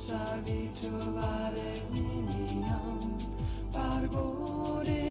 savi trovare un'unione, pargore.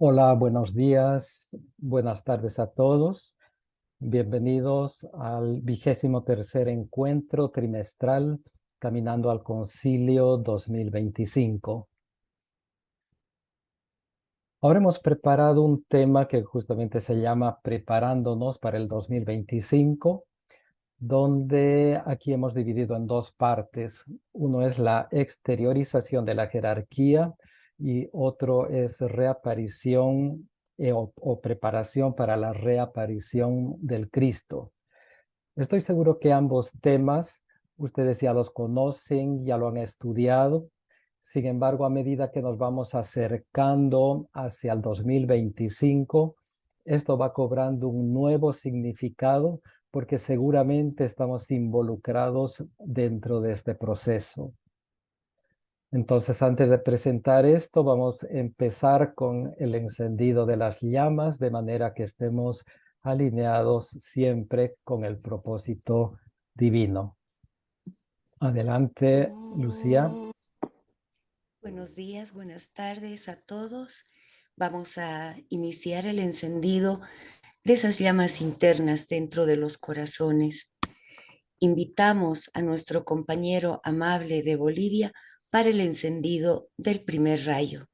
Hola, buenos días, buenas tardes a todos. Bienvenidos al 23º encuentro trimestral Caminando al Concilio 2025. Ahora hemos preparado un tema que justamente se llama Preparándonos para el 2025, donde aquí hemos dividido en dos partes. Uno es la exteriorización de la jerarquía y otro es reaparición o preparación para la reaparición del Cristo. Estoy seguro que ambos temas ustedes ya los conocen, ya lo han estudiado. Sin embargo, a medida que nos vamos acercando hacia el 2025, esto va cobrando un nuevo significado porque seguramente estamos involucrados dentro de este proceso. Entonces, antes de presentar esto, vamos a empezar con el encendido de las llamas, de manera que estemos alineados siempre con el propósito divino. Adelante, Lucía. Buenos días, buenas tardes a todos. Vamos a iniciar el encendido de esas llamas internas dentro de los corazones. Invitamos a nuestro compañero amable de Bolivia para el encendido del primer rayo.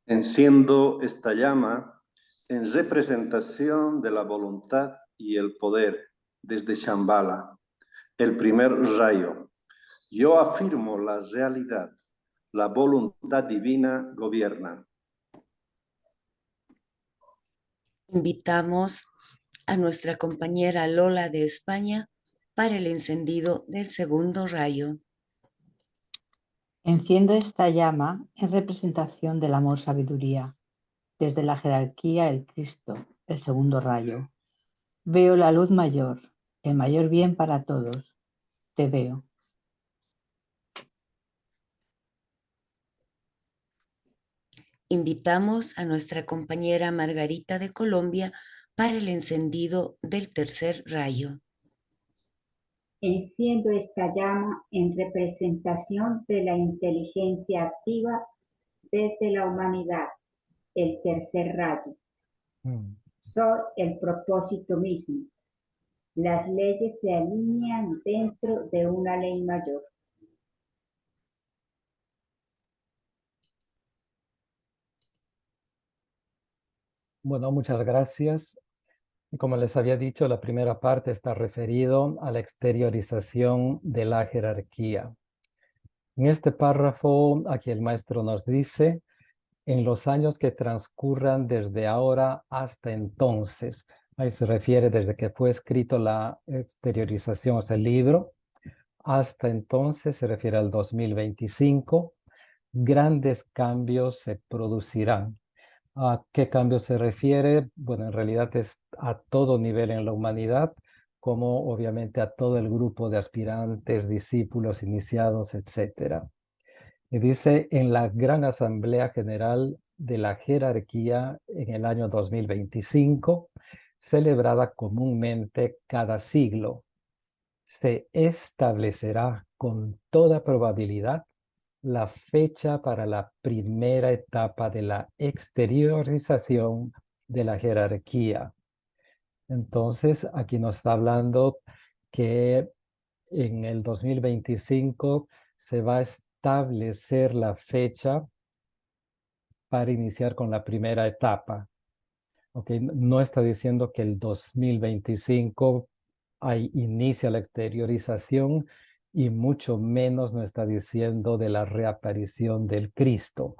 Enciendo esta llama en representación de la voluntad y el poder desde Shambhala, el primer rayo. Yo afirmo la realidad, la voluntad divina gobierna. Invitamos a nuestra compañera Lola de España para el encendido del segundo rayo. Enciendo esta llama en representación del amor-sabiduría, desde la jerarquía el Cristo, el segundo rayo. Veo la luz mayor, el mayor bien para todos. Te veo. Invitamos a nuestra compañera Margarita de Colombia para el encendido del tercer rayo. Enciendo esta llama en representación de la inteligencia activa desde la humanidad, el tercer rayo. Soy el propósito mismo. Las leyes se alinean dentro de una ley mayor. Bueno, muchas gracias. Como les había dicho, la primera parte está referido a la exteriorización de la jerarquía. En este párrafo, aquí el maestro nos dice, en los años que transcurran desde ahora hasta entonces, ahí se refiere desde que fue escrito la exteriorización, o sea, el libro, hasta entonces se refiere al 2025, grandes cambios se producirán. ¿A qué cambio se refiere? Bueno, en realidad es a todo nivel en la humanidad, como obviamente a todo el grupo de aspirantes, discípulos, iniciados, etc. Y dice, en la Gran Asamblea General de la Jerarquía en el año 2025, celebrada comúnmente cada siglo, se establecerá con toda probabilidad la fecha para la primera etapa de la exteriorización de la jerarquía. Entonces, aquí nos está hablando que en el 2025 se va a establecer la fecha para iniciar con la primera etapa. Okay, no está diciendo que el 2025 ahí inicia la exteriorización y mucho menos no está diciendo de la reaparición del Cristo.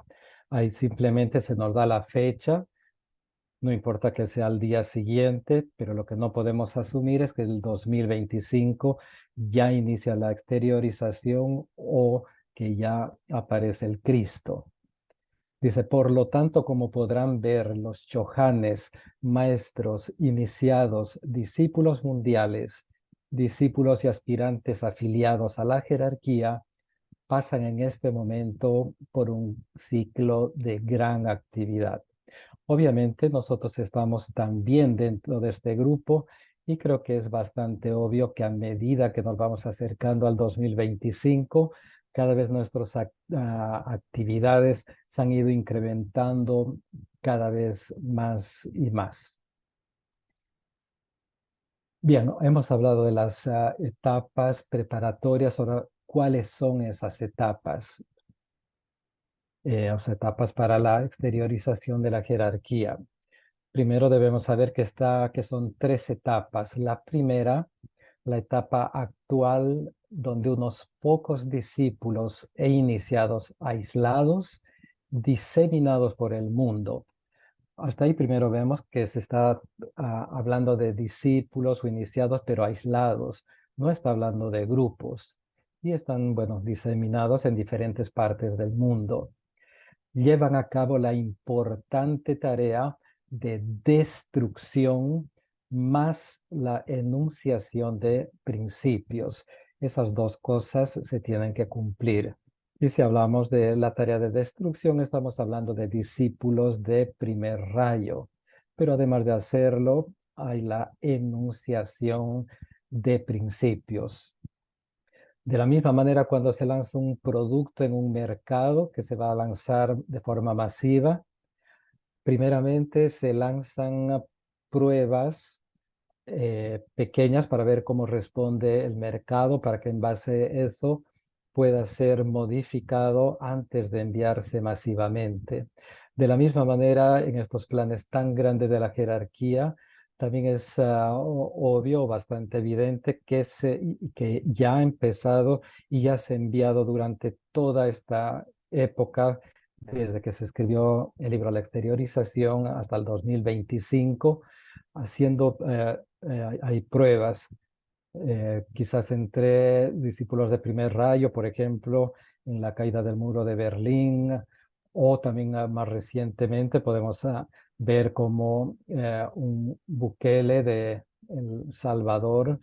Ahí simplemente se nos da la fecha No importa que sea al día siguiente, pero lo que no podemos asumir es que el 2025 ya inicia la exteriorización o que ya aparece el Cristo. Dice, por lo tanto, como podrán ver, los chohanes, maestros, iniciados, discípulos mundiales, discípulos y aspirantes afiliados a la jerarquía, pasan en este momento por un ciclo de gran actividad. Obviamente nosotros estamos también dentro de este grupo y creo que es bastante obvio que a medida que nos vamos acercando al 2025, cada vez nuestras actividades se han ido incrementando cada vez más y más. Bien, hemos hablado de las etapas preparatorias. Ahora, ¿cuáles son esas etapas? O sea, etapas para la exteriorización de la jerarquía. Primero debemos saber que son 3 etapas. La primera, la etapa actual, donde unos pocos discípulos e iniciados aislados, diseminados por el mundo. Hasta ahí primero vemos que se está hablando de discípulos o iniciados, pero aislados. No está hablando de grupos. Y están, bueno, diseminados en diferentes partes del mundo. Llevan a cabo la importante tarea de destrucción más la enunciación de principios. Esas 2 cosas se tienen que cumplir. Y si hablamos de la tarea de destrucción, estamos hablando de discípulos de primer rayo. Pero además de hacerlo, hay la enunciación de principios. De la misma manera, cuando se lanza un producto en un mercado que se va a lanzar de forma masiva, primeramente se lanzan pruebas pequeñas para ver cómo responde el mercado, para que en base a eso pueda ser modificado antes de enviarse masivamente. De la misma manera, en estos planes tan grandes de la jerarquía, también es obvio, bastante evidente que ya ha empezado y ya se ha enviado durante toda esta época, desde que se escribió el libro La exteriorización hasta el 2025, haciendo, hay pruebas, quizás entre discípulos de primer rayo, por ejemplo, en la caída del muro de Berlín, o también más recientemente podemos ver cómo un Bukele de El Salvador,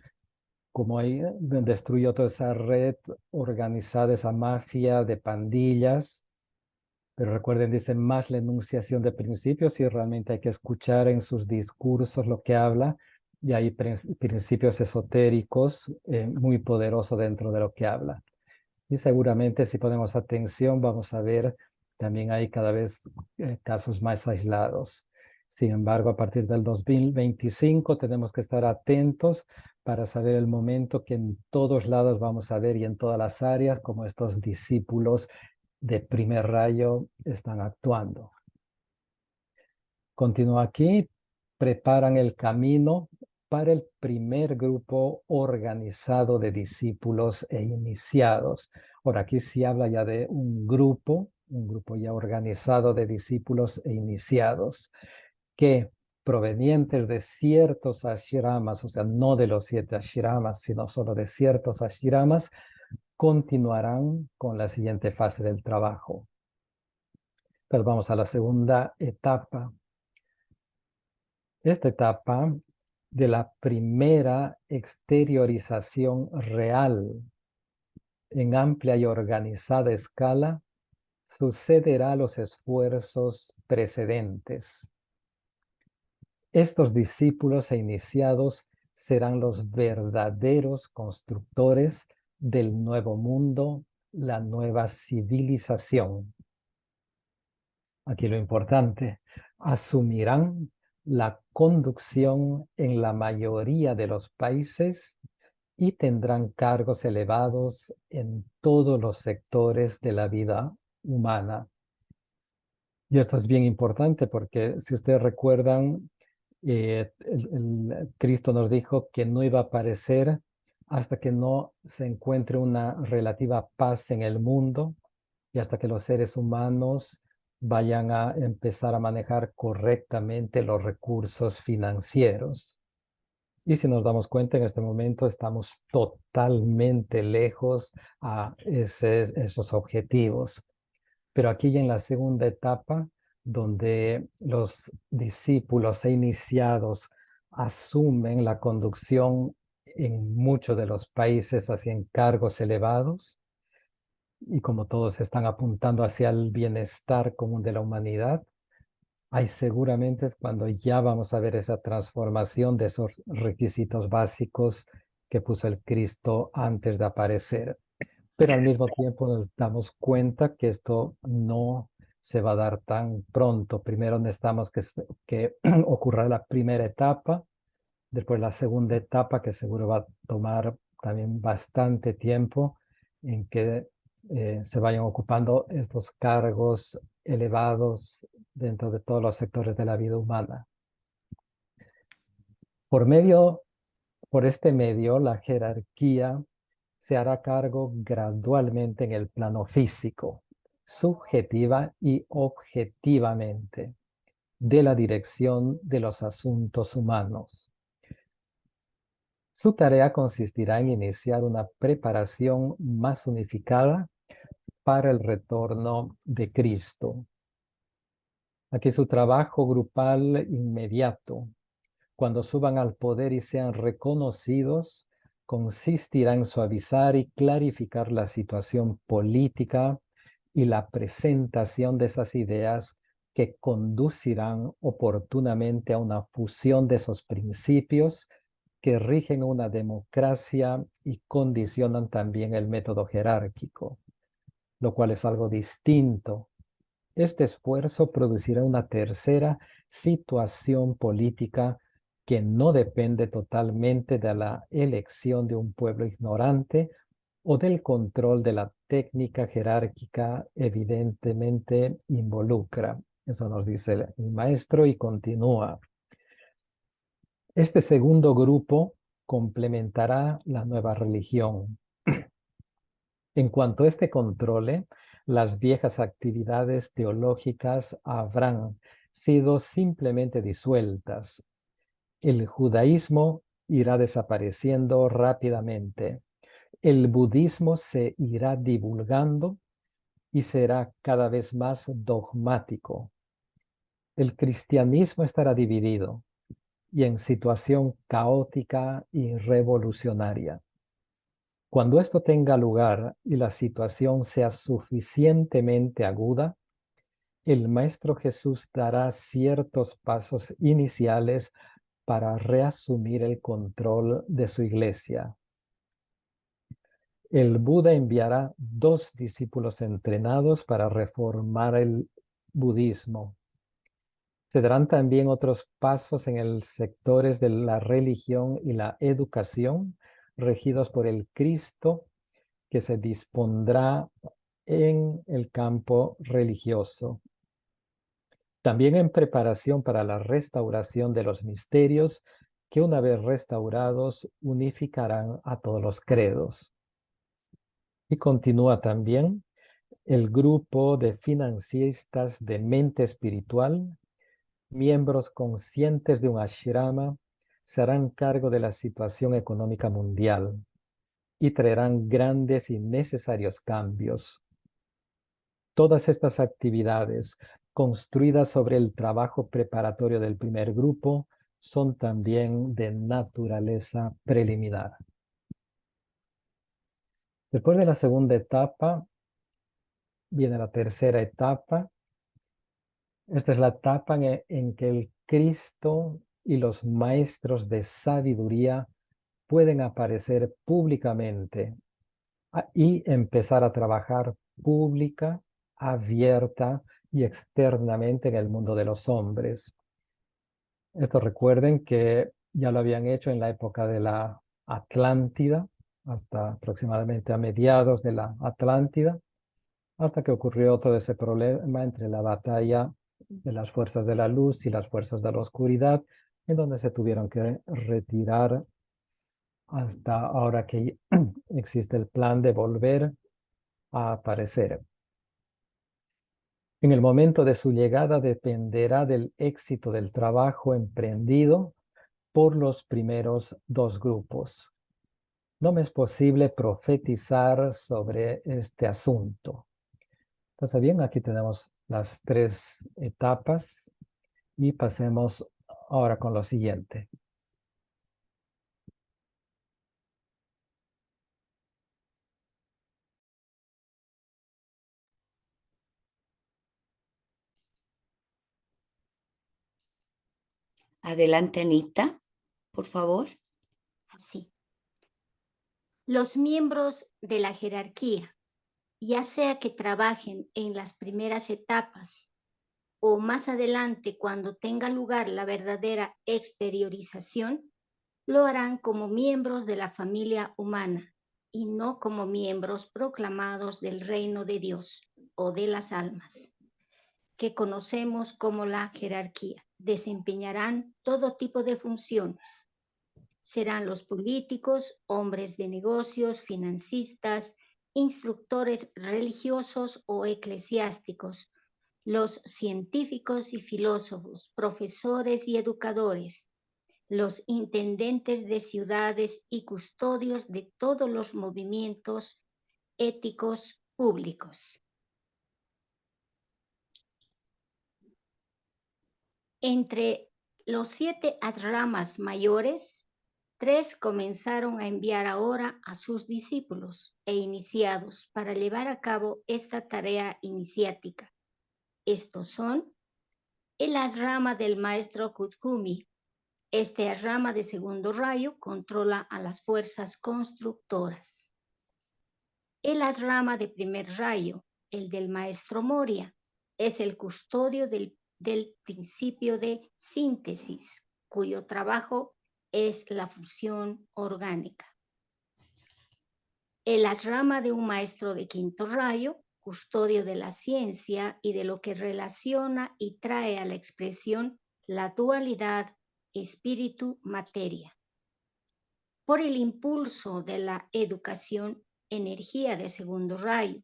como ahí destruyó toda esa red organizada, esa mafia de pandillas. Pero recuerden, dicen más la enunciación de principios y realmente hay que escuchar en sus discursos lo que habla, y hay principios esotéricos muy poderosos dentro de lo que habla. Y seguramente si ponemos atención vamos a ver también hay cada vez casos más aislados. Sin embargo, a partir del 2025 tenemos que estar atentos para saber el momento que en todos lados vamos a ver y en todas las áreas como estos discípulos de primer rayo están actuando. Continúa aquí, preparan el camino para el primer grupo organizado de discípulos e iniciados. Ahora, aquí se habla ya de un grupo ya organizado de discípulos e iniciados, que provenientes de ciertos ashramas, o sea, no de los 7 ashramas, sino solo de ciertos ashramas, continuarán con la siguiente fase del trabajo. Pero vamos a la segunda etapa. Esta etapa de la primera exteriorización real en amplia y organizada escala sucederá a los esfuerzos precedentes. Estos discípulos e iniciados serán los verdaderos constructores del nuevo mundo, la nueva civilización. Aquí lo importante, asumirán la conducción en la mayoría de los países y tendrán cargos elevados en todos los sectores de la vida humana. Y esto es bien importante porque si ustedes recuerdan, el Cristo nos dijo que no iba a aparecer hasta que no se encuentre una relativa paz en el mundo y hasta que los seres humanos vayan a empezar a manejar correctamente los recursos financieros. Y si nos damos cuenta, en este momento estamos totalmente lejos a esos objetivos. Pero aquí en la segunda etapa, donde los discípulos e iniciados asumen la conducción en muchos de los países hacia encargos elevados, y como todos están apuntando hacia el bienestar común de la humanidad, ahí seguramente es cuando ya vamos a ver esa transformación de esos requisitos básicos que puso el Cristo antes de aparecer. Pero al mismo tiempo nos damos cuenta que esto no se va a dar tan pronto. Primero necesitamos que ocurra la primera etapa, después la segunda etapa, que seguro va a tomar también bastante tiempo, en que se vayan ocupando estos cargos elevados dentro de todos los sectores de la vida humana. Por este medio, la jerarquía se hará cargo gradualmente en el plano físico, subjetiva y objetivamente, de la dirección de los asuntos humanos. Su tarea consistirá en iniciar una preparación más unificada para el retorno de Cristo. Aquí su trabajo grupal inmediato, cuando suban al poder y sean reconocidos, consistirá en suavizar y clarificar la situación política y la presentación de esas ideas que conducirán oportunamente a una fusión de esos principios que rigen una democracia y condicionan también el método jerárquico, lo cual es algo distinto. Este esfuerzo producirá una tercera situación política que no depende totalmente de la elección de un pueblo ignorante o del control de la técnica jerárquica, evidentemente involucra. Eso nos dice el maestro y continúa. Este segundo grupo complementará la nueva religión. En cuanto a este controle, las viejas actividades teológicas habrán sido simplemente disueltas. El judaísmo irá desapareciendo rápidamente. El budismo se irá divulgando y será cada vez más dogmático. El cristianismo estará dividido y en situación caótica y revolucionaria. Cuando esto tenga lugar y la situación sea suficientemente aguda, el Maestro Jesús dará ciertos pasos iniciales para reasumir el control de su iglesia. El Buda enviará 2 discípulos entrenados para reformar el budismo. Se darán también otros pasos en el sectores de la religión y la educación, regidos por el Cristo, que se dispondrá en el campo religioso. También en preparación para la restauración de los misterios, que una vez restaurados unificarán a todos los credos. Y continúa también el grupo de financistas de mente espiritual, miembros conscientes de un ashrama, se harán cargo de la situación económica mundial y traerán grandes y necesarios cambios. Todas estas actividades, construidas sobre el trabajo preparatorio del primer grupo, son también de naturaleza preliminar. Después de la segunda etapa, viene la tercera etapa. Esta es la etapa en que el Cristo y los maestros de sabiduría pueden aparecer públicamente y empezar a trabajar pública, abierta y externamente en el mundo de los hombres. Esto recuerden que ya lo habían hecho en la época de la Atlántida, hasta aproximadamente a mediados de la Atlántida, hasta que ocurrió todo ese problema entre la batalla de las fuerzas de la luz y las fuerzas de la oscuridad, en donde se tuvieron que retirar hasta ahora que existe el plan de volver a aparecer. En el momento de su llegada dependerá del éxito del trabajo emprendido por los primeros dos grupos. No me es posible profetizar sobre este asunto. Entonces, bien, aquí tenemos las 3 etapas y pasemos ahora con lo siguiente. Adelante, Anita, por favor. Así. Los miembros de la jerarquía, ya sea que trabajen en las primeras etapas o más adelante cuando tenga lugar la verdadera exteriorización, lo harán como miembros de la familia humana y no como miembros proclamados del reino de Dios o de las almas, que conocemos como la jerarquía. Desempeñarán todo tipo de funciones. Serán los políticos, hombres de negocios, financistas, instructores religiosos o eclesiásticos, los científicos y filósofos, profesores y educadores, los intendentes de ciudades y custodios de todos los movimientos éticos públicos. Entre los 7 ashramas mayores, 3 comenzaron a enviar ahora a sus discípulos e iniciados para llevar a cabo esta tarea iniciática. Estos son el ashrama del maestro Kuthumi. Este ashrama de segundo rayo controla a las fuerzas constructoras. El ashrama de primer rayo, el del maestro Moria, es el custodio del principio de síntesis, cuyo trabajo es la fusión orgánica. El ashrama de un maestro de quinto rayo, custodio de la ciencia y de lo que relaciona y trae a la expresión la dualidad espíritu-materia. Por el impulso de la educación, energía de segundo rayo,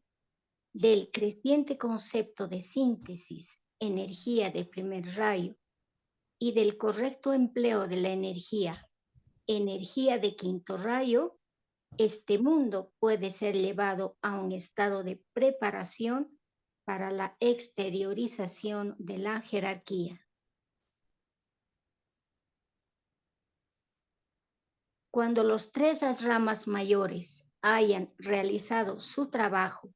del creciente concepto de síntesis, energía de primer rayo, y del correcto empleo de la energía de quinto rayo, este mundo puede ser llevado a un estado de preparación para la exteriorización de la jerarquía. Cuando los 3 ashramas mayores hayan realizado su trabajo,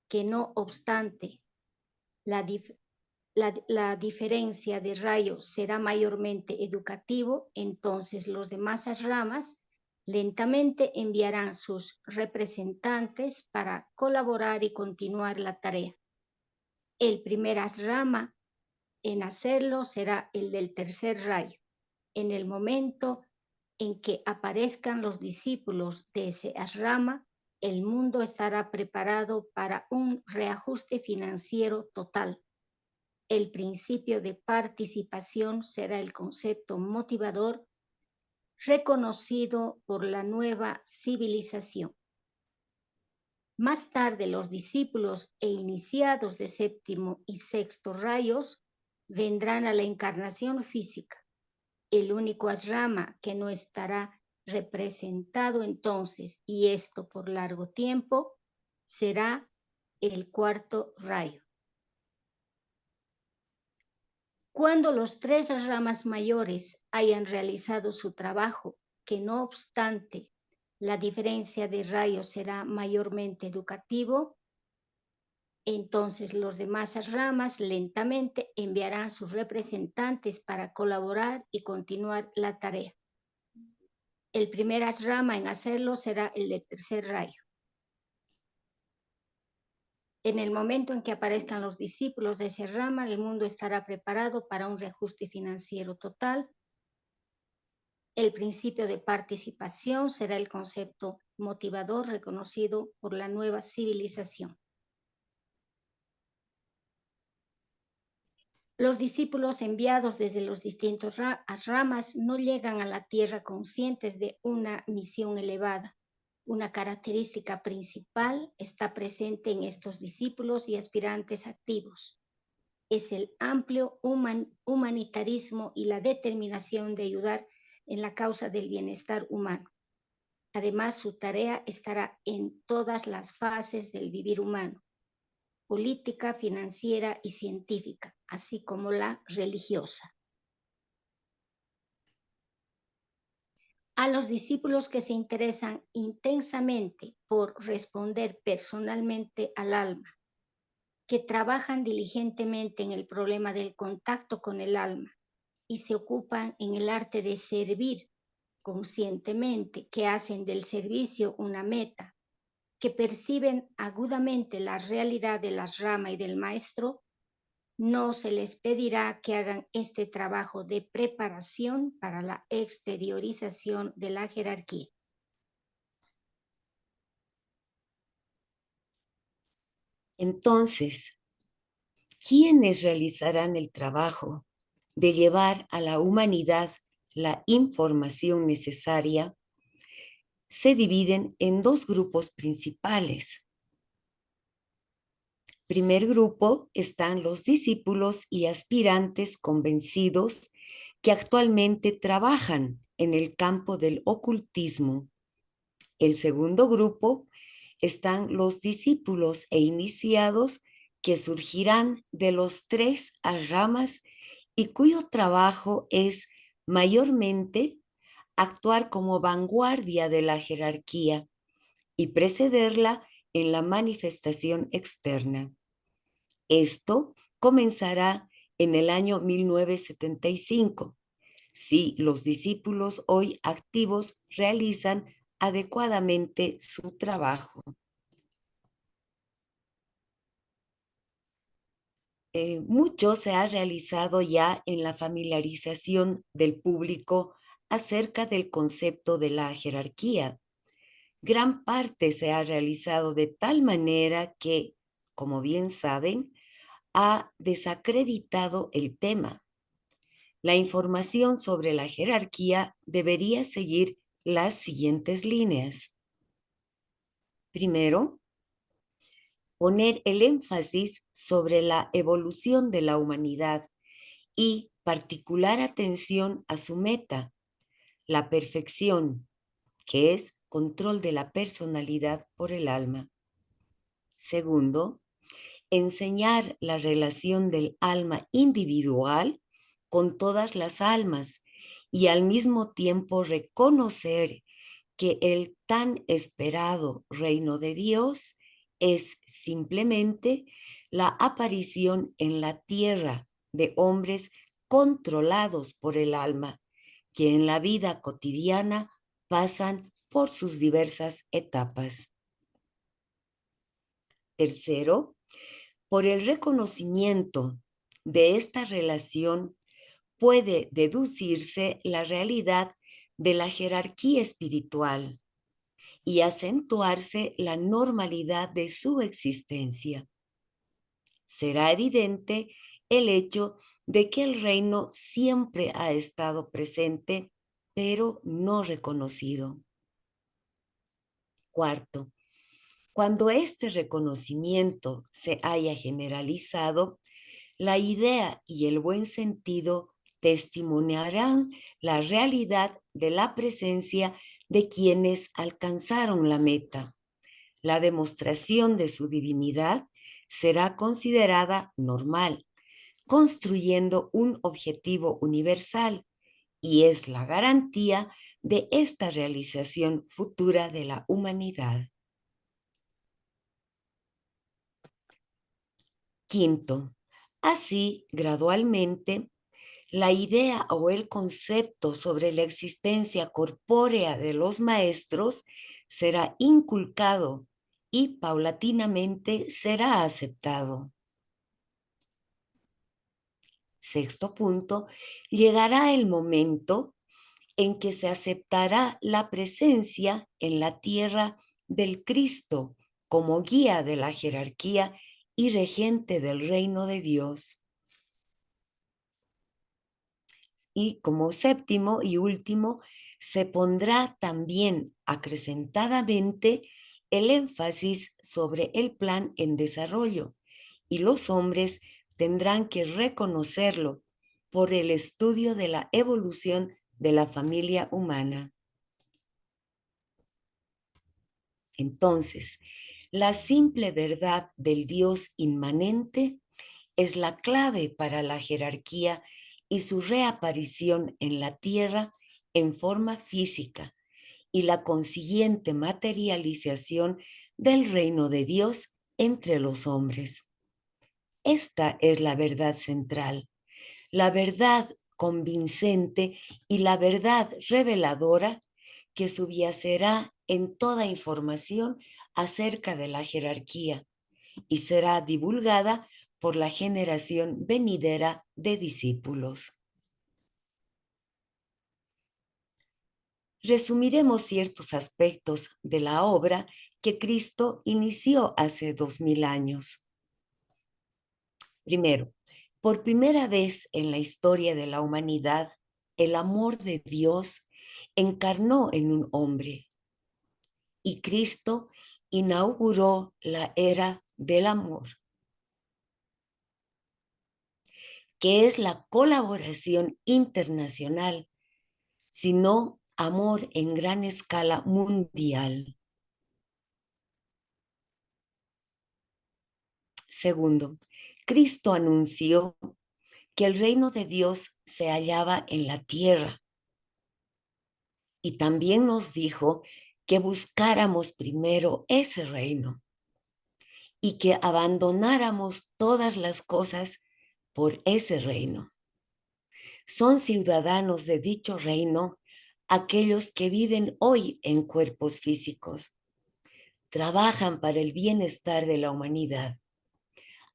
que no obstante la diferencia de rayos será mayormente educativo, entonces los demás ashramas lentamente enviarán sus representantes para colaborar y continuar la tarea. El primer ashrama en hacerlo será el del tercer rayo. En el momento en que aparezcan los discípulos de ese ashrama, el mundo estará preparado para un reajuste financiero total. El principio de participación será el concepto motivador reconocido por la nueva civilización. Más tarde, los discípulos e iniciados de séptimo y sexto rayos vendrán a la encarnación física. El único ashrama que no estará representado entonces, y esto por largo tiempo, será el cuarto rayo. Cuando los 3 ashramas mayores hayan realizado su trabajo, que no obstante la diferencia de rayos será mayormente educativo, entonces los demás ashramas lentamente enviarán sus representantes para colaborar y continuar la tarea. El primer ashrama en hacerlo será el del tercer rayo. En el momento en que aparezcan los discípulos de ese rama, el mundo estará preparado para un reajuste financiero total. El principio de participación será el concepto motivador reconocido por la nueva civilización. Los discípulos enviados desde los distintos ashramas no llegan a la tierra conscientes de una misión elevada. Una característica principal está presente en estos discípulos y aspirantes activos. es el amplio humanitarismo y la determinación de ayudar en la causa del bienestar humano. Además, su tarea estará en todas las fases del vivir humano, política, financiera y científica, así como la religiosa. A los discípulos que se interesan intensamente por responder personalmente al alma, que trabajan diligentemente en el problema del contacto con el alma y se ocupan en el arte de servir conscientemente, que hacen del servicio una meta, que perciben agudamente la realidad de la rama y del maestro, no se les pedirá que hagan este trabajo de preparación para la exteriorización de la jerarquía. Entonces, ¿quiénes realizarán el trabajo de llevar a la humanidad la información necesaria? Se dividen en dos grupos principales. Primer grupo están los discípulos y aspirantes convencidos que actualmente trabajan en el campo del ocultismo. El segundo grupo están los discípulos e iniciados que surgirán de los tres ramas y cuyo trabajo es mayormente actuar como vanguardia de la jerarquía y precederla en la manifestación externa. Esto comenzará en el año 1975, si los discípulos hoy activos realizan adecuadamente su trabajo. Mucho se ha realizado ya en la familiarización del público acerca del concepto de la jerarquía. Gran parte se ha realizado de tal manera que, como bien saben, ha desacreditado el tema. La información sobre la jerarquía debería seguir las siguientes líneas. Primero, poner el énfasis sobre la evolución de la humanidad y particular atención a su meta, la perfección, que es control de la personalidad por el alma. Segundo, enseñar la relación del alma individual con todas las almas y al mismo tiempo reconocer que el tan esperado reino de Dios es simplemente la aparición en la tierra de hombres controlados por el alma, que en la vida cotidiana pasan por sus diversas etapas. Tercero, por el reconocimiento de esta relación puede deducirse la realidad de la jerarquía espiritual y acentuarse la normalidad de su existencia. Será evidente el hecho de que el reino siempre ha estado presente, pero no reconocido. Cuarto, cuando este reconocimiento se haya generalizado, la idea y el buen sentido testimoniarán la realidad de la presencia de quienes alcanzaron la meta. La demostración de su divinidad será considerada normal, construyendo un objetivo universal, y es la garantía de esta realización futura de la humanidad. Quinto, así, gradualmente, la idea o el concepto sobre la existencia corpórea de los maestros será inculcado y paulatinamente será aceptado. Sexto punto, llegará el momento en que se aceptará la presencia en la tierra del Cristo como guía de la jerarquía y regente del reino de Dios. Y como séptimo y último, se pondrá también acrecentadamente el énfasis sobre el plan en desarrollo, y los hombres tendrán que reconocerlo por el estudio de la evolución de la familia humana. Entonces, la simple verdad del Dios inmanente es la clave para la jerarquía y su reaparición en la tierra en forma física y la consiguiente materialización del reino de Dios entre los hombres. Esta es la verdad central, la verdad convincente y la verdad reveladora que subyacerá en toda información acerca de la jerarquía y será divulgada por la generación venidera de discípulos. Resumiremos ciertos aspectos de la obra que Cristo inició hace 2000 años. Primero, por primera vez en la historia de la humanidad, el amor de Dios encarnó en un hombre y Cristo inauguró la era del amor, que es la colaboración internacional, sino amor en gran escala mundial. Segundo, Cristo anunció que el reino de Dios se hallaba en la tierra y también nos dijo que buscáramos primero ese reino y que abandonáramos todas las cosas por ese reino. Son ciudadanos de dicho reino aquellos que viven hoy en cuerpos físicos, trabajan para el bienestar de la humanidad,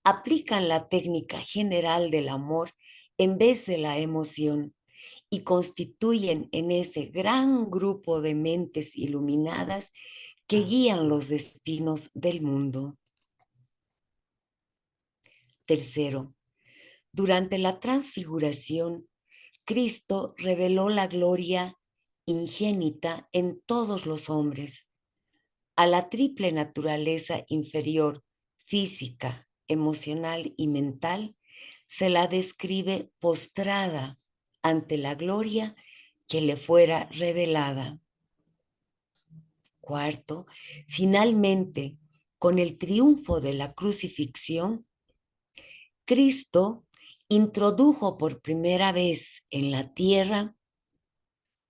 aplican la técnica general del amor en vez de la emoción y constituyen en ese gran grupo de mentes iluminadas que guían los destinos del mundo. Tercero, durante la transfiguración, Cristo reveló la gloria ingénita en todos los hombres, a la triple naturaleza inferior, física, emocional y mental, se la describe postrada ante la gloria que le fuera revelada. Cuarto, finalmente, con el triunfo de la crucifixión, Cristo introdujo por primera vez en la tierra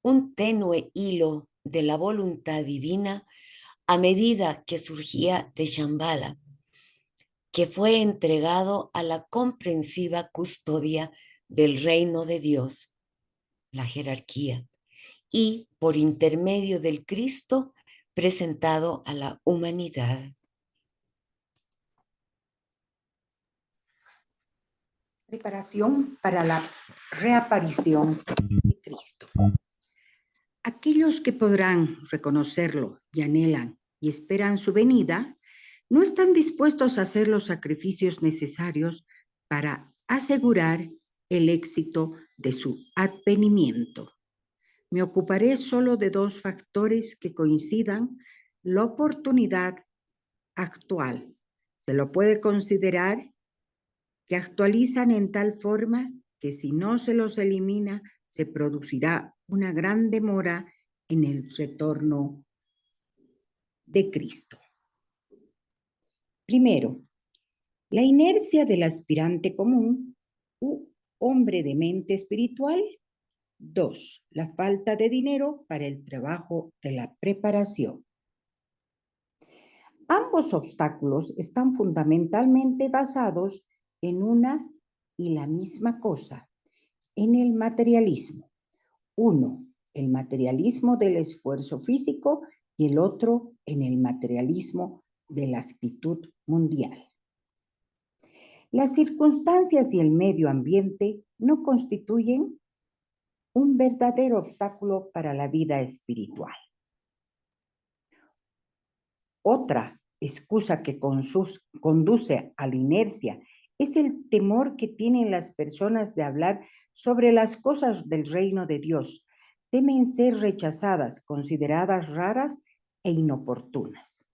un tenue hilo de la voluntad divina a medida que surgía de Shambhala, que fue entregado a la comprensiva custodia del reino de Dios, la jerarquía, y por intermedio del Cristo presentado a la humanidad. Preparación para la reaparición de Cristo. Aquellos que podrán reconocerlo y anhelan y esperan su venida, no están dispuestos a hacer los sacrificios necesarios para asegurar el éxito de su advenimiento. Me ocuparé solo de dos factores que coincidan: la oportunidad actual. Se lo puede considerar que actualizan en tal forma que si no se los elimina, se producirá una gran demora en el retorno de Cristo. Primero, la inercia del aspirante común u hombre de mente espiritual. 2, la falta de dinero para el trabajo de la preparación. Ambos obstáculos están fundamentalmente basados en una y la misma cosa, en el materialismo. Uno, el materialismo del esfuerzo físico, y el otro en el materialismo de la actitud mundial. Las circunstancias y el medio ambiente no constituyen un verdadero obstáculo para la vida espiritual. Otra excusa que conduce a la inercia es el temor que tienen las personas de hablar sobre las cosas del reino de Dios. Temen ser rechazadas, consideradas raras e inoportunas.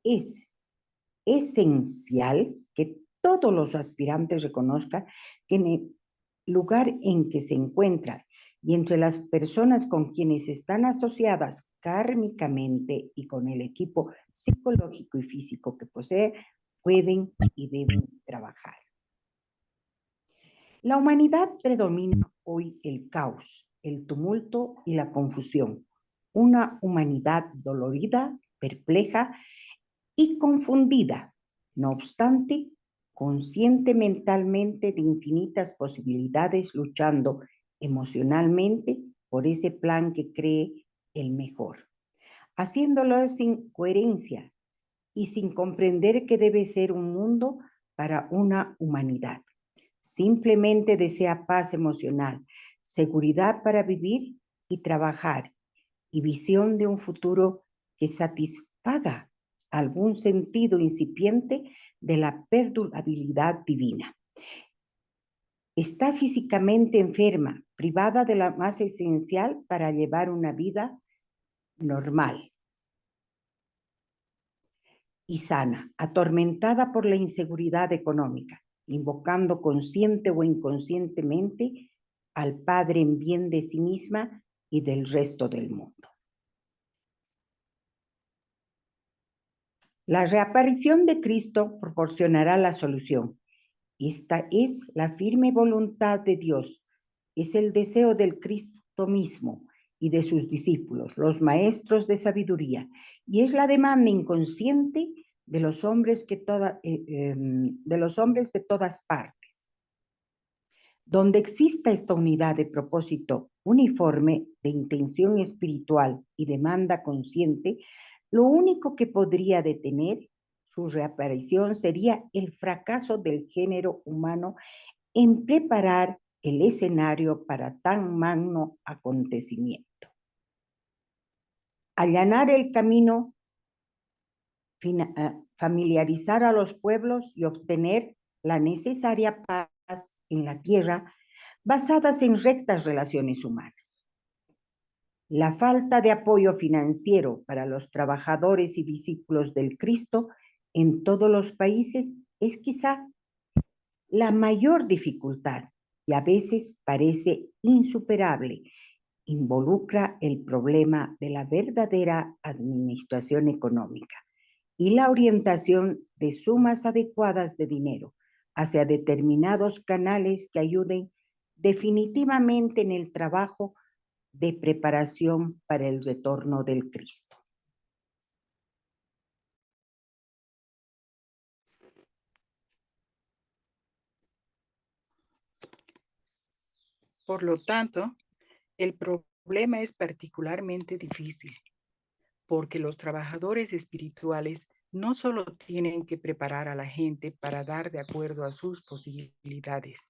Es esencial que todos los aspirantes reconozcan que en el lugar en que se encuentran y entre las personas con quienes están asociadas kármicamente y con el equipo psicológico y físico que posee, pueden y deben trabajar. La humanidad predomina hoy el caos, el tumulto y la confusión. Una humanidad dolorida, perpleja y confundida. No obstante, consciente mentalmente de infinitas posibilidades, luchando emocionalmente por ese plan que cree el mejor, haciéndolo sin coherencia y sin comprender que debe ser un mundo para una humanidad. Simplemente desea paz emocional, seguridad para vivir y trabajar y visión de un futuro que satisfaga algún sentido incipiente de la perdurabilidad divina. Está físicamente enferma, privada de la más esencial para llevar una vida normal y sana, atormentada por la inseguridad económica, invocando consciente o inconscientemente al Padre en bien de sí misma y del resto del mundo. La reaparición de Cristo proporcionará la solución. Esta es la firme voluntad de Dios, es el deseo del Cristo mismo y de sus discípulos, los maestros de sabiduría, y es la demanda inconsciente de los hombres de todas partes. Donde exista esta unidad de propósito uniforme, de intención espiritual y demanda consciente, lo único que podría detener su reaparición sería el fracaso del género humano en preparar el escenario para tan magno acontecimiento. Allanar el camino, familiarizar a los pueblos y obtener la necesaria paz en la tierra basadas en rectas relaciones humanas. La falta de apoyo financiero para los trabajadores y discípulos del Cristo en todos los países es quizá la mayor dificultad y a veces parece insuperable. Involucra el problema de la verdadera administración económica y la orientación de sumas adecuadas de dinero hacia determinados canales que ayuden definitivamente en el trabajo de preparación para el retorno del Cristo. Por lo tanto, el problema es particularmente difícil, porque los trabajadores espirituales no solo tienen que preparar a la gente para dar de acuerdo a sus posibilidades,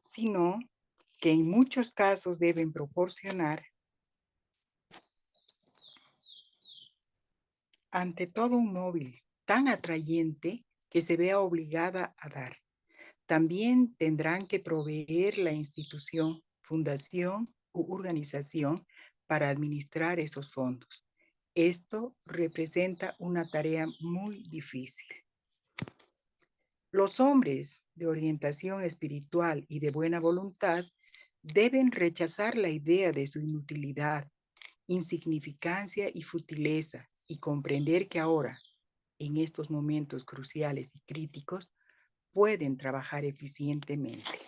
sino que en muchos casos deben proporcionar ante todo un móvil tan atrayente que se vea obligada a dar. También tendrán que proveer la institución, fundación u organización para administrar esos fondos. Esto representa una tarea muy difícil. Los hombres de orientación espiritual y de buena voluntad deben rechazar la idea de su inutilidad, insignificancia y futileza y comprender que ahora, en estos momentos cruciales y críticos, pueden trabajar eficientemente.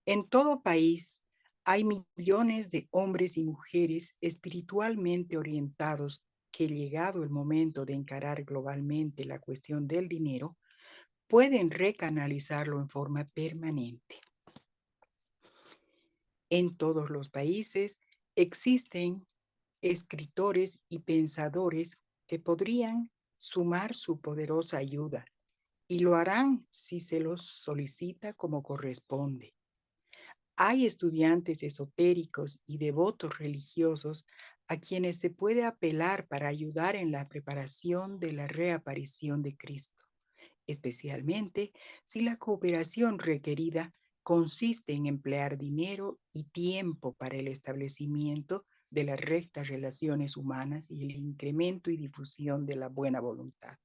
En todo país hay millones de hombres y mujeres espiritualmente orientados que, llegado el momento de encarar globalmente la cuestión del dinero, pueden recanalizarlo en forma permanente. En todos los países existen escritores y pensadores que podrían sumar su poderosa ayuda y lo harán si se los solicita como corresponde. Hay estudiantes esotéricos y devotos religiosos a quienes se puede apelar para ayudar en la preparación de la reaparición de Cristo, especialmente si la cooperación requerida consiste en emplear dinero y tiempo para el establecimiento de las rectas relaciones humanas y el incremento y difusión de la buena voluntad.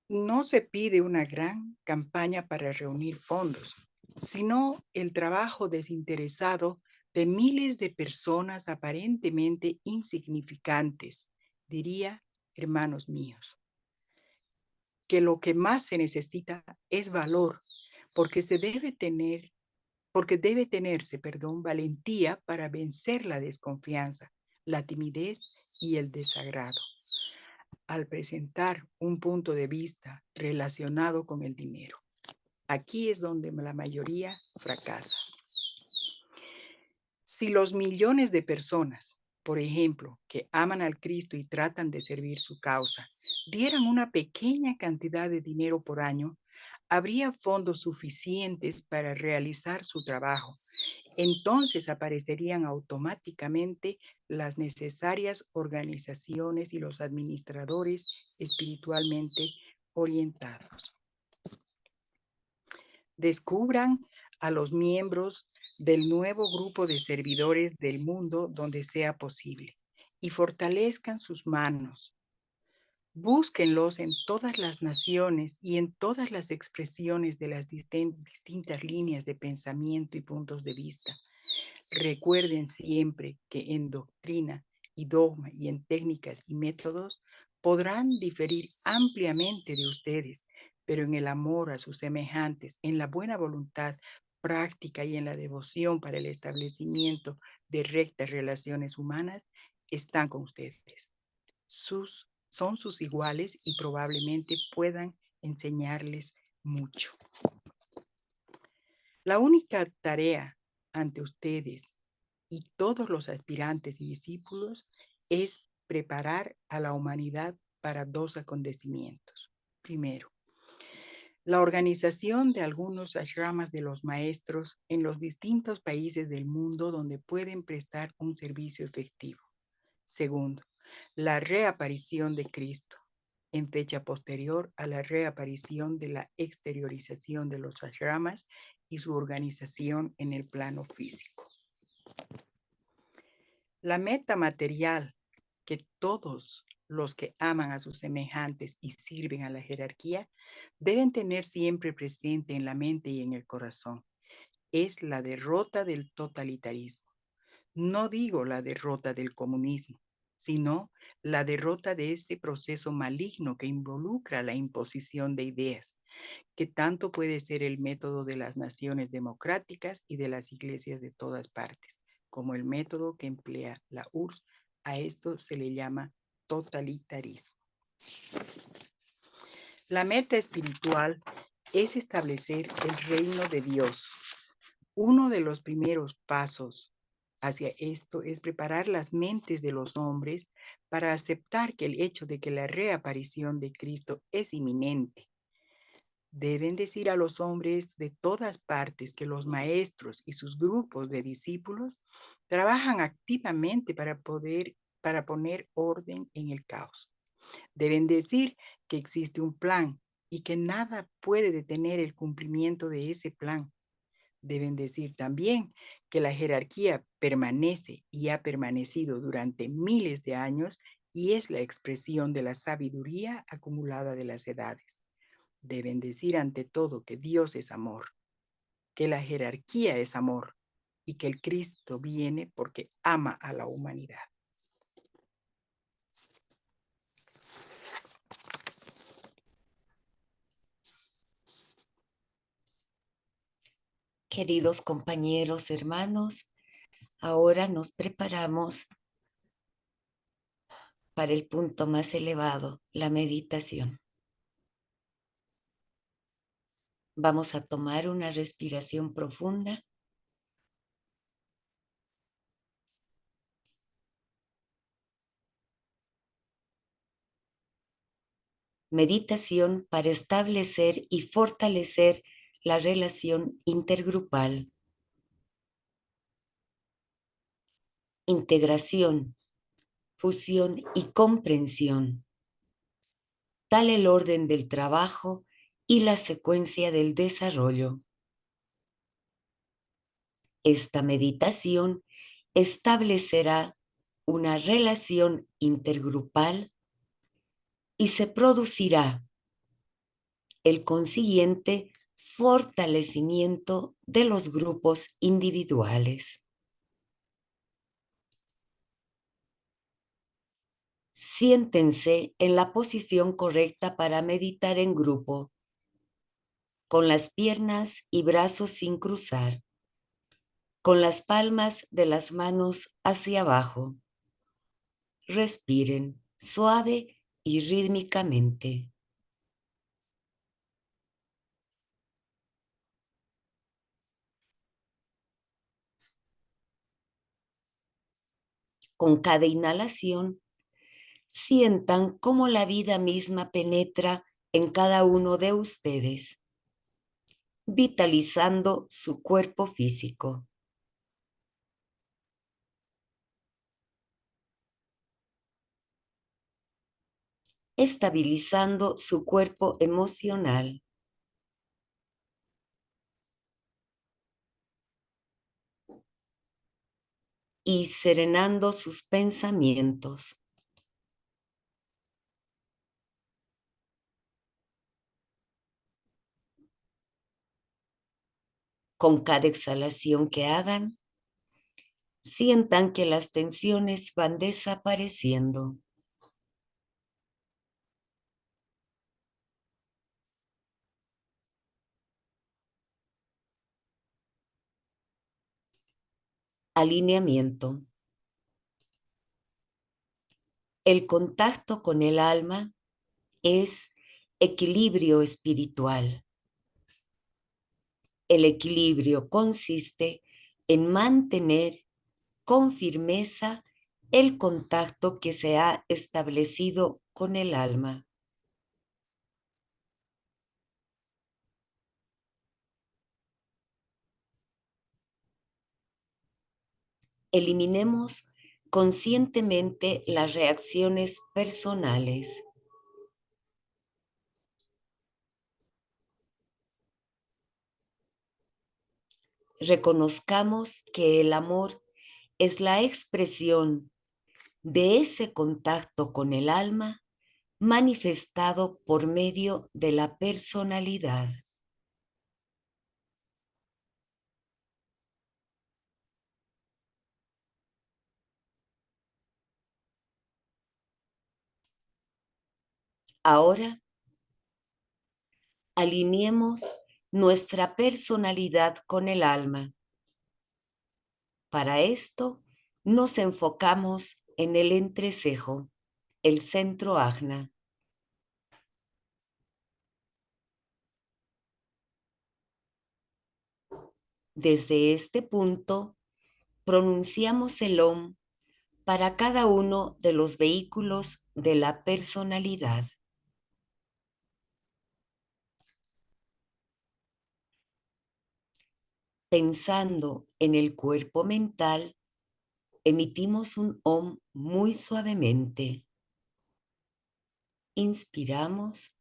No se pide una gran campaña para reunir fondos, sino el trabajo desinteresado de miles de personas aparentemente insignificantes, diría, hermanos míos, que lo que más se necesita es valor, porque debe tenerse, valentía para vencer la desconfianza, la timidez y el desagrado al presentar un punto de vista relacionado con el dinero. Aquí es donde la mayoría fracasa. Si los millones de personas, por ejemplo, que aman al Cristo y tratan de servir su causa, dieran una pequeña cantidad de dinero por año, habría fondos suficientes para realizar su trabajo. Entonces aparecerían automáticamente las necesarias organizaciones y los administradores espiritualmente orientados. Descubran a los miembros del nuevo grupo de servidores del mundo donde sea posible y fortalezcan sus manos. Búsquenlos en todas las naciones y en todas las expresiones de las distintas líneas de pensamiento y puntos de vista. Recuerden siempre que en doctrina y dogma y en técnicas y métodos podrán diferir ampliamente de ustedes, pero en el amor a sus semejantes, en la buena voluntad práctica y en la devoción para el establecimiento de rectas relaciones humanas, están con ustedes. Son sus iguales y probablemente puedan enseñarles mucho. La única tarea ante ustedes y todos los aspirantes y discípulos es preparar a la humanidad para dos acontecimientos. Primero, la organización de algunos ashramas de los maestros en los distintos países del mundo donde pueden prestar un servicio efectivo. Segundo, la reaparición de Cristo en fecha posterior a la reaparición de la exteriorización de los ashramas y su organización en el plano físico. La meta material que todos los que aman a sus semejantes y sirven a la jerarquía deben tener siempre presente en la mente y en el corazón es la derrota del totalitarismo. No digo la derrota del comunismo, sino la derrota de ese proceso maligno que involucra la imposición de ideas, que tanto puede ser el método de las naciones democráticas y de las iglesias de todas partes, como el método que emplea la URSS. A esto se le llama totalitarismo. La meta espiritual es establecer el reino de Dios. Uno de los primeros pasos hacia esto es preparar las mentes de los hombres para aceptar que el hecho de que la reaparición de Cristo es inminente. Deben decir a los hombres de todas partes que los maestros y sus grupos de discípulos trabajan activamente para poner orden en el caos. Deben decir que existe un plan y que nada puede detener el cumplimiento de ese plan. Deben decir también que la jerarquía permanece y ha permanecido durante miles de años y es la expresión de la sabiduría acumulada de las edades. Deben decir ante todo que Dios es amor, que la jerarquía es amor y que el Cristo viene porque ama a la humanidad. Queridos compañeros, hermanos, ahora nos preparamos para el punto más elevado, la meditación. Vamos a tomar una respiración profunda. Meditación para establecer y fortalecer la relación intergrupal. Integración, fusión y comprensión. Tal el orden del trabajo y la secuencia del desarrollo. Esta meditación establecerá una relación intergrupal y se producirá el consiguiente fortalecimiento de los grupos individuales. Siéntense en la posición correcta para meditar en grupo, con las piernas y brazos sin cruzar, con las palmas de las manos hacia abajo. Respiren suave y rítmicamente. Con cada inhalación, sientan cómo la vida misma penetra en cada uno de ustedes, vitalizando su cuerpo físico. Estabilizando su cuerpo emocional. Y serenando sus pensamientos. Con cada exhalación que hagan, sientan que las tensiones van desapareciendo. Alineamiento. El contacto con el alma es equilibrio espiritual. El equilibrio consiste en mantener con firmeza el contacto que se ha establecido con el alma. Eliminemos conscientemente las reacciones personales. Reconozcamos que el amor es la expresión de ese contacto con el alma manifestado por medio de la personalidad. Ahora, alineemos nuestra personalidad con el alma. Para esto, nos enfocamos en el entrecejo, el centro ajna. Desde este punto, pronunciamos el Om para cada uno de los vehículos de la personalidad. Pensando en el cuerpo mental, emitimos un Om muy suavemente. Inspiramos.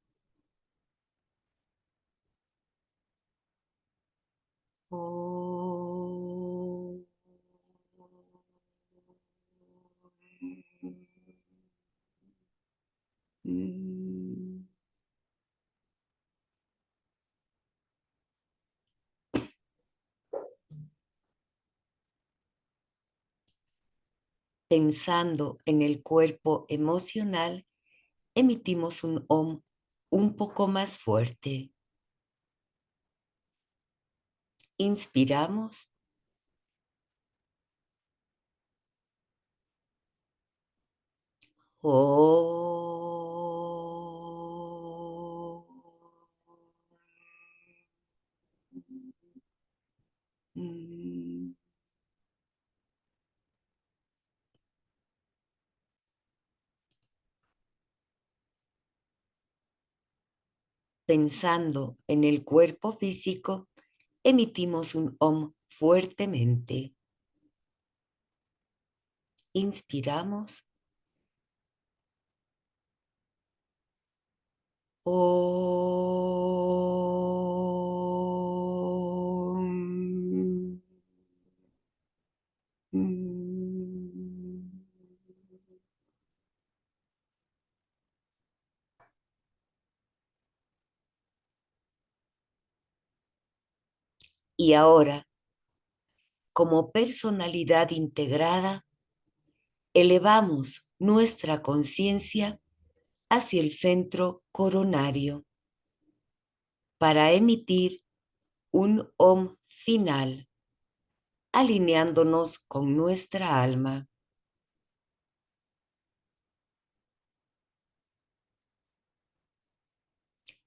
Om. Pensando en el cuerpo emocional, emitimos un Om un poco más fuerte. Inspiramos. Oh. Pensando en el cuerpo físico, emitimos un Om fuertemente. Inspiramos. Om. Y ahora, como personalidad integrada, elevamos nuestra conciencia hacia el centro coronario para emitir un Om final, alineándonos con nuestra alma.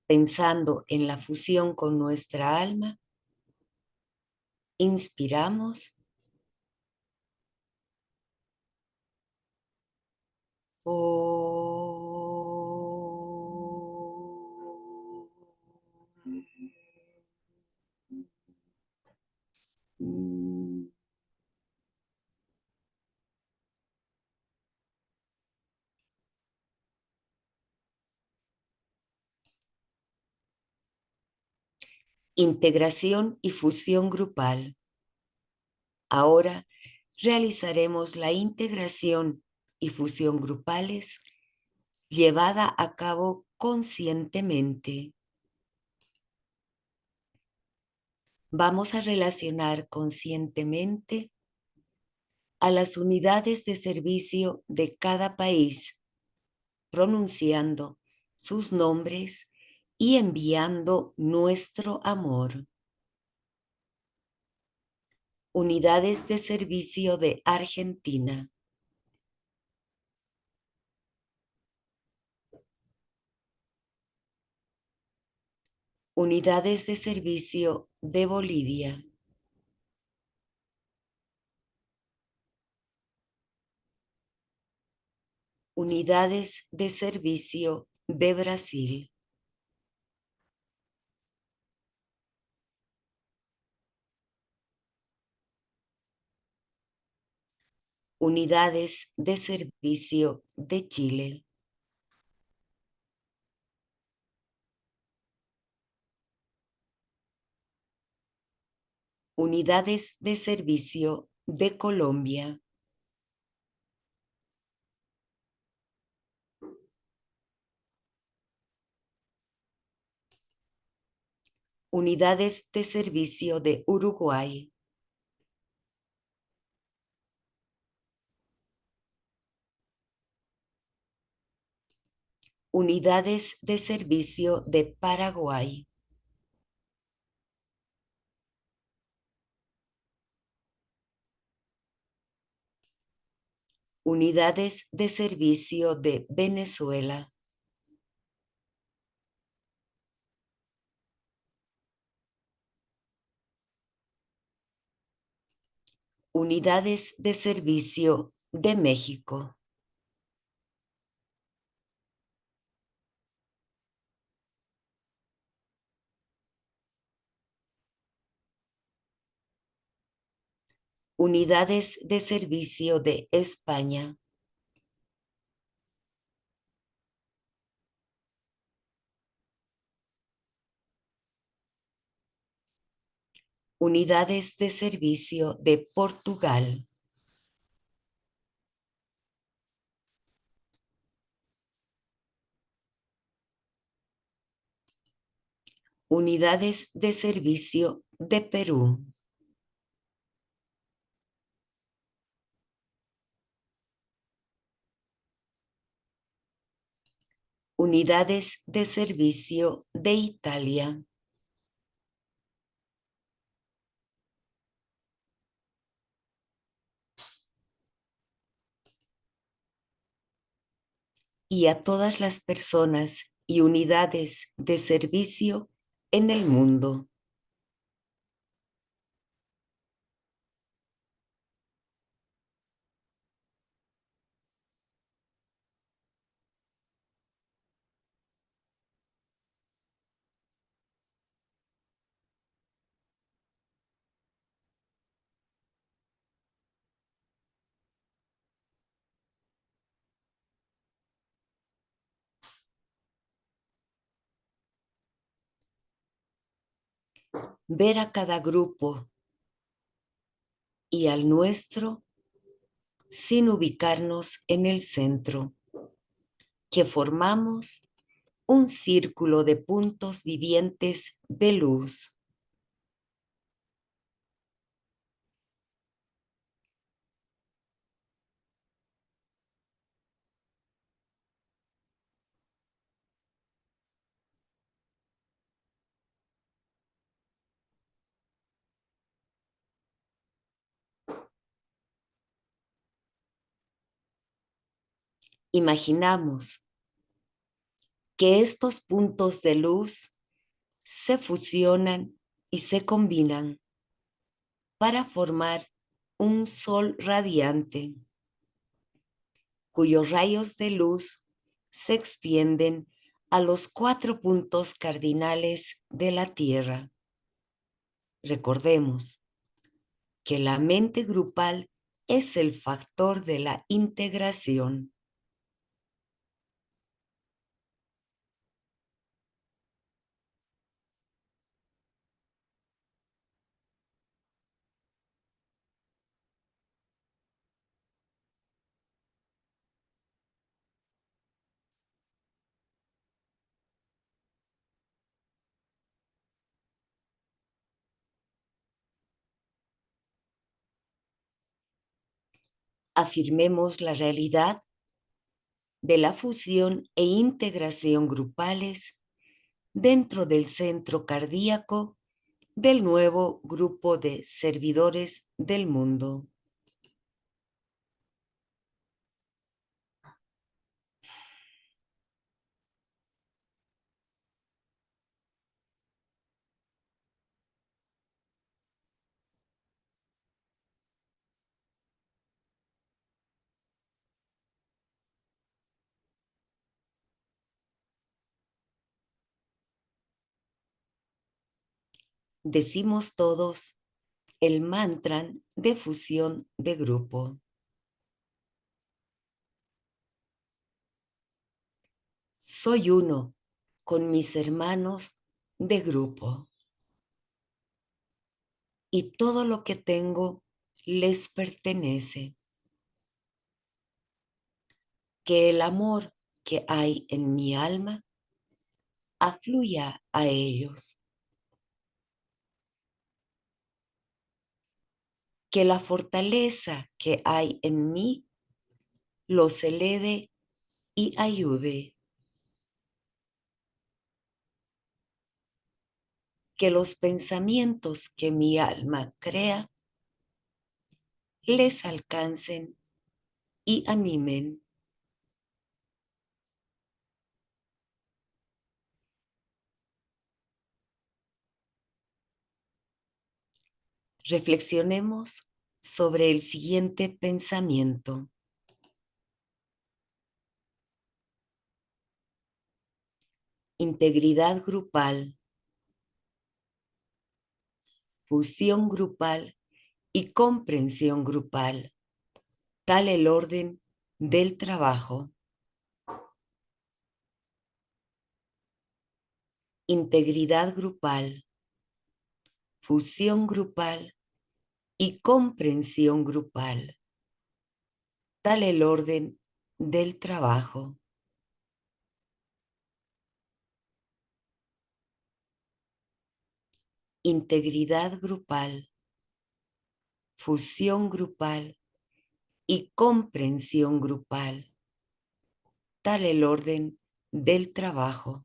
Pensando en la fusión con nuestra alma, inspiramos. Integración y fusión grupal. Ahora realizaremos la integración y fusión grupales llevada a cabo conscientemente. Vamos a relacionar conscientemente a las unidades de servicio de cada país, pronunciando sus nombres y enviando nuestro amor. Unidades de servicio de Argentina. Unidades de servicio de Bolivia. Unidades de servicio de Brasil. Unidades de servicio de Chile. Unidades de servicio de Colombia. Unidades de servicio de Uruguay. Unidades de servicio de Paraguay. Unidades de servicio de Venezuela. Unidades de servicio de México. Unidades de servicio de España. Unidades de servicio de Portugal. Unidades de servicio de Perú. Unidades de servicio de Italia. Y a todas las personas y unidades de servicio en el mundo. Ver a cada grupo y al nuestro sin ubicarnos en el centro, que formamos un círculo de puntos vivientes de luz. Imaginamos que estos puntos de luz se fusionan y se combinan para formar un sol radiante, cuyos rayos de luz se extienden a los 4 puntos cardinales de la Tierra. Recordemos que la mente grupal es el factor de la integración. Afirmemos la realidad de la fusión e integración grupales dentro del centro cardíaco del nuevo grupo de servidores del mundo. Decimos todos el mantra de fusión de grupo. Soy uno con mis hermanos de grupo y todo lo que tengo les pertenece. Que el amor que hay en mi alma afluya a ellos. Que la fortaleza que hay en mí los eleve y ayude. Que los pensamientos que mi alma crea les alcancen y animen. Reflexionemos sobre el siguiente pensamiento. Integridad grupal, fusión grupal y comprensión grupal. Tal el orden del trabajo. Integridad grupal, fusión grupal y comprensión grupal. Tal el orden del trabajo. Integridad grupal, fusión grupal y comprensión grupal. Tal el orden del trabajo.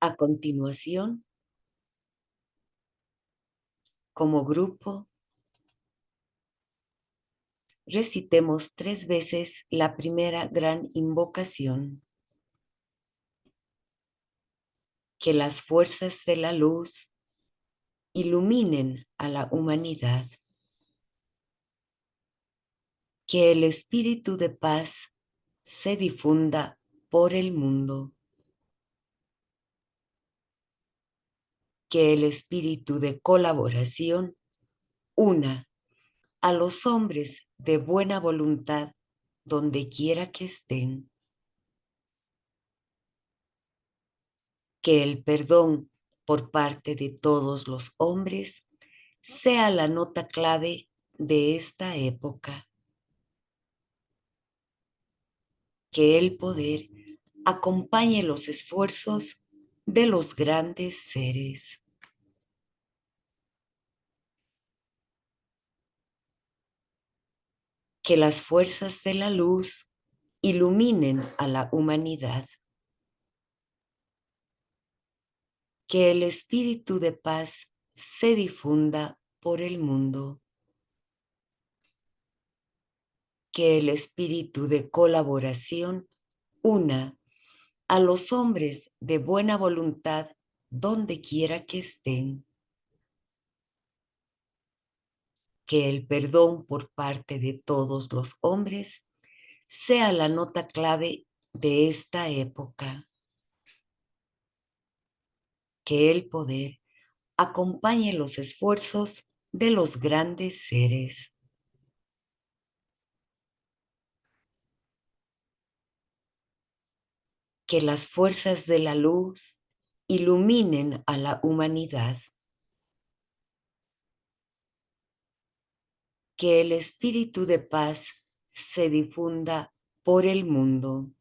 A continuación, como grupo, recitemos 3 veces la primera gran invocación. Que las fuerzas de la luz iluminen a la humanidad. Que el espíritu de paz se difunda por el mundo. Que el espíritu de colaboración una a los hombres de buena voluntad donde quiera que estén. Que el perdón por parte de todos los hombres sea la nota clave de esta época. Que el poder acompañe los esfuerzos de los grandes seres. Que las fuerzas de la luz iluminen a la humanidad. Que el espíritu de paz se difunda por el mundo. Que el espíritu de colaboración una a los hombres de buena voluntad donde quiera que estén. Que el perdón por parte de todos los hombres sea la nota clave de esta época. Que el poder acompañe los esfuerzos de los grandes seres. Que las fuerzas de la luz iluminen a la humanidad. Que el espíritu de paz se difunda por el mundo.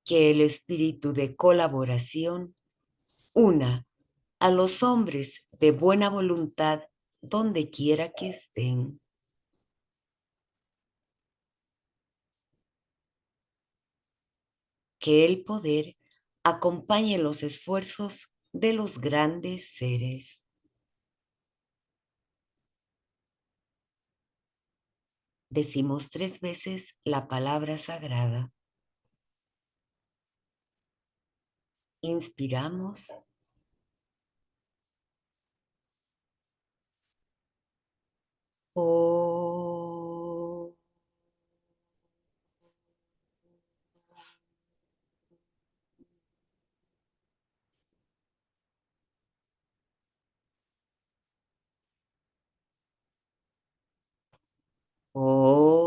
Que el espíritu de colaboración una a los hombres de buena voluntad donde quiera que estén. Que el poder acompañe los esfuerzos de los grandes seres. Decimos 3 veces la palabra sagrada. Inspiramos. Oh. Oh.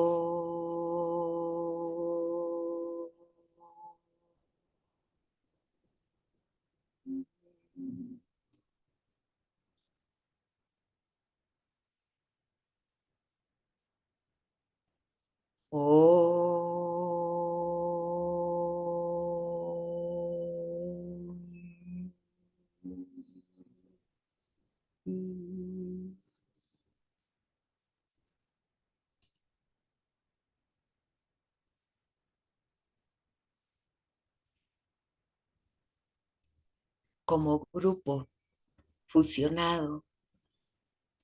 Como grupo fusionado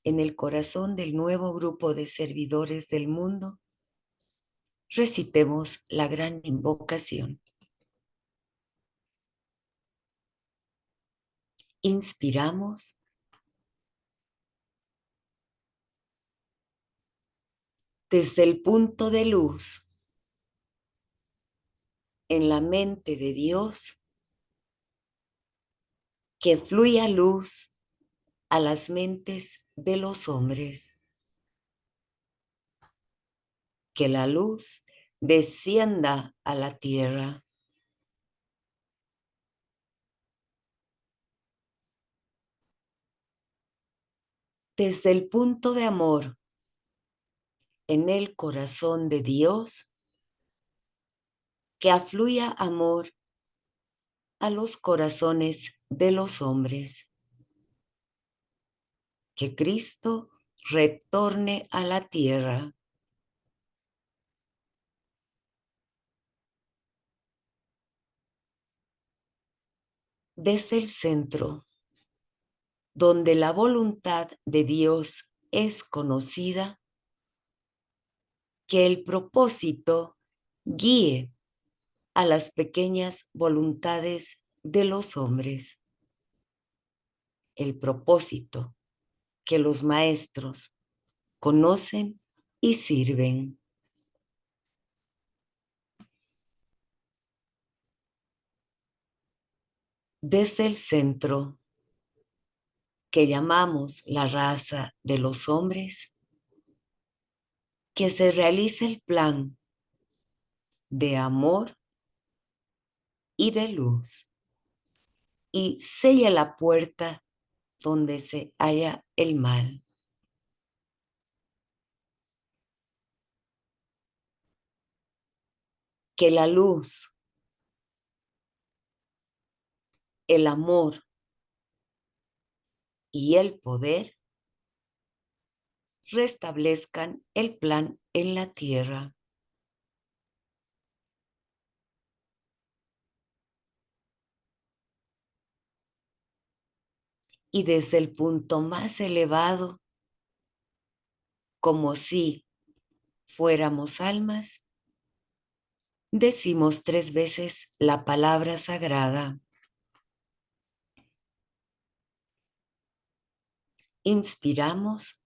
en el corazón del nuevo grupo de servidores del mundo, recitemos la gran invocación. Inspiramos. Desde el punto de luz en la mente de Dios, que fluya luz a las mentes de los hombres. Que la luz descienda a la tierra. Desde el punto de amor en el corazón de Dios, que afluya amor a los corazones de los hombres. Que Cristo retorne a la tierra. desde el centro, donde la voluntad de Dios es conocida, que el propósito guíe a las pequeñas voluntades de los hombres. El propósito que los maestros conocen y sirven. Desde el centro, que llamamos la raza de los hombres, que se realice el plan de amor y de luz y sella la puerta donde se halla el mal. Que la luz, el amor y el poder restablezcan el plan en la tierra. Y desde el punto más elevado, como si fuéramos almas, decimos 3 veces la palabra sagrada. Inspiramos.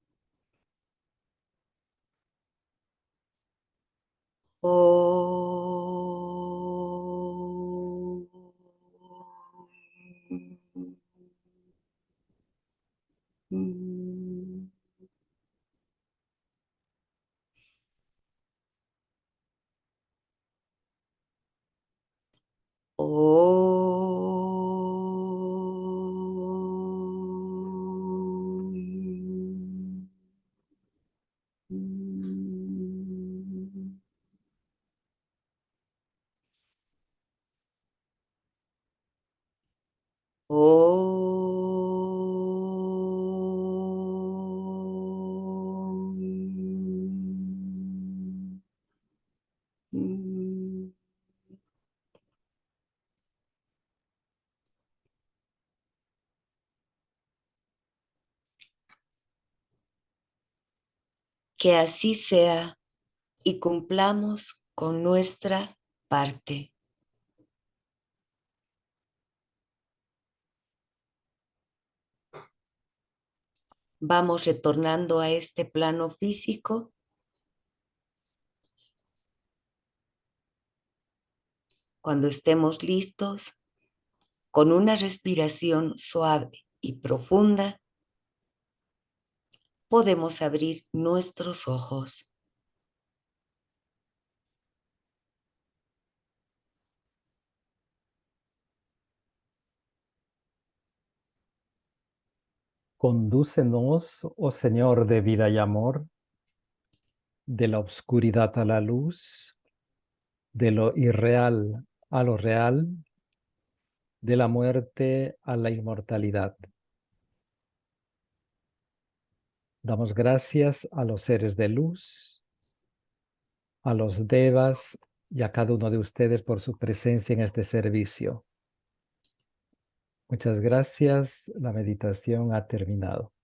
Que así sea y cumplamos con nuestra parte. Vamos retornando a este plano físico. Cuando estemos listos, con una respiración suave y profunda, podemos abrir nuestros ojos. Condúcenos, oh Señor de vida y amor, de la oscuridad a la luz, de lo irreal a lo real, de la muerte a la inmortalidad. Damos gracias a los seres de luz, a los devas y a cada uno de ustedes por su presencia en este servicio. Muchas gracias. La meditación ha terminado.